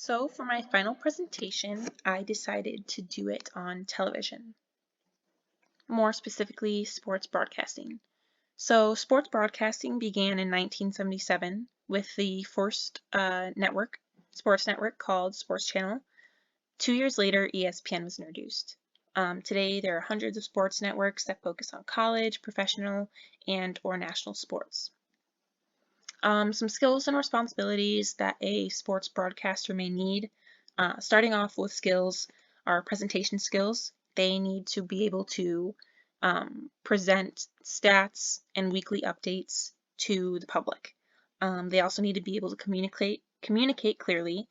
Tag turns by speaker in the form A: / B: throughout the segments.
A: So for my final presentation, I decided to do it on television, more specifically sports broadcasting. So sports broadcasting began in 1977 with the first sports network called Sports Channel. 2 years later, ESPN was introduced. Today, there are hundreds of sports networks that focus on college, professional, and or national sports. Some skills and responsibilities that a sports broadcaster may need. Starting off with skills are presentation skills. They need to be able to present stats and weekly updates to the public. They also need to be able to communicate clearly,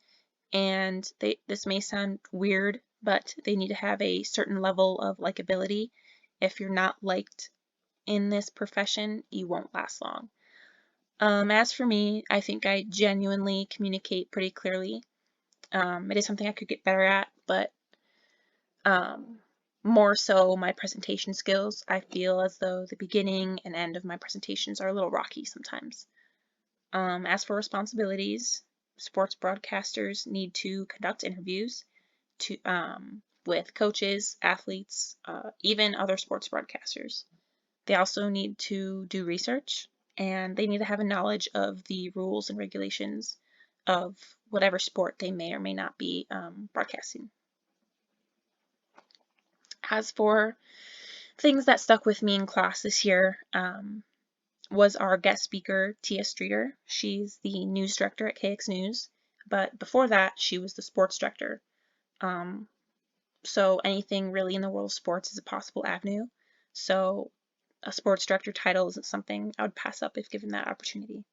A: and this may sound weird, but they need to have a certain level of likability. If you're not liked in this profession, you won't last long. As for me, I think I genuinely communicate pretty clearly. It is something I could get better at, but more so my presentation skills. I feel as though the beginning and end of my presentations are a little rocky sometimes. As for responsibilities, sports broadcasters need to conduct interviews with coaches, athletes, even other sports broadcasters. They also need to do research, and they need to have a knowledge of the rules and regulations of whatever sport they may or may not be broadcasting. As for things that stuck with me in class this year, was our guest speaker, Tia Streeter. She's the news director at KX News, but before that, she was the sports director. So anything really in the world of sports is a possible avenue. So a sports director title isn't something I would pass up if given that opportunity.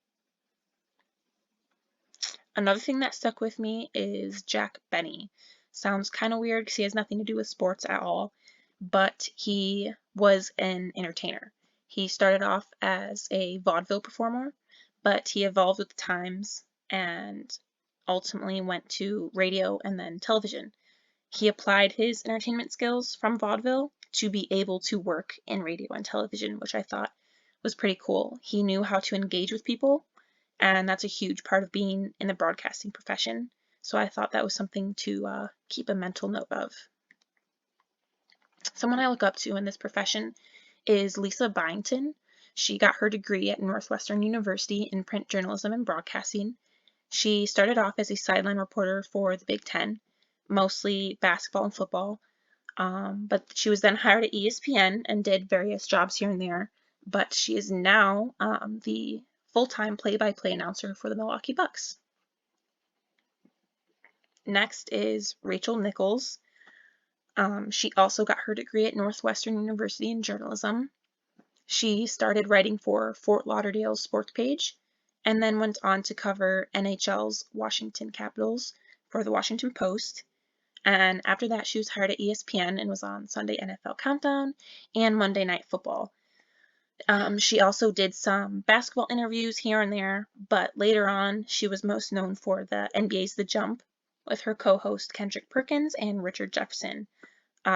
A: Another thing that stuck with me is Jack Benny. Sounds kind of weird because he has nothing to do with sports at all, but he was an entertainer. He started off as a vaudeville performer, but he evolved with the times and ultimately went to radio and then television. He applied his entertainment skills from vaudeville to be able to work in radio and television, which I thought was pretty cool. He knew how to engage with people, and that's a huge part of being in the broadcasting profession. So I thought that was something to keep a mental note of. Someone I look up to in this profession is Lisa Byington. She got her degree at Northwestern University in print journalism and broadcasting. She started off as a sideline reporter for the Big Ten, mostly basketball and football. But she was then hired at ESPN and did various jobs here and there. But she is now the full-time play-by-play announcer for the Milwaukee Bucks. Next is Rachel Nichols. She also got her degree at Northwestern University in journalism. She started writing for Fort Lauderdale's sports page and then went on to cover NHL's Washington Capitals for the Washington Post. And after that, she was hired at ESPN and was on Sunday NFL Countdown and Monday Night Football. She also did some basketball interviews here and there, but later on, she was most known for the NBA's The Jump with her co-host Kendrick Perkins and Richard Jefferson.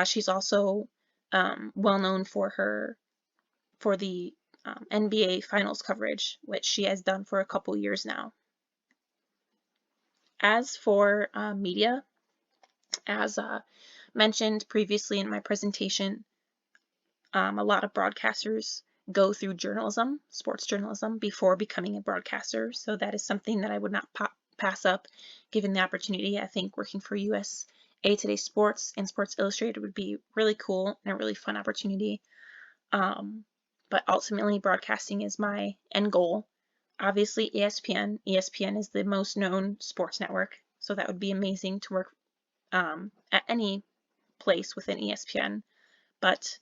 A: She's also well known for the NBA Finals coverage, which she has done for a couple years now. As for media, as mentioned previously in my presentation, a lot of broadcasters go through journalism, sports journalism, before becoming a broadcaster. So that is something that I would not pass up given the opportunity. I think working for USA Today Sports and Sports Illustrated would be really cool and a really fun opportunity. But ultimately, broadcasting is my end goal. Obviously, ESPN. ESPN is the most known sports network, so that would be amazing to work at any place within ESPN. But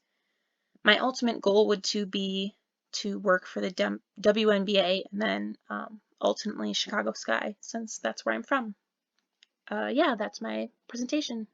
A: my ultimate goal would be to work for the WNBA and then ultimately Chicago Sky, since that's where I'm from. Yeah, that's my presentation.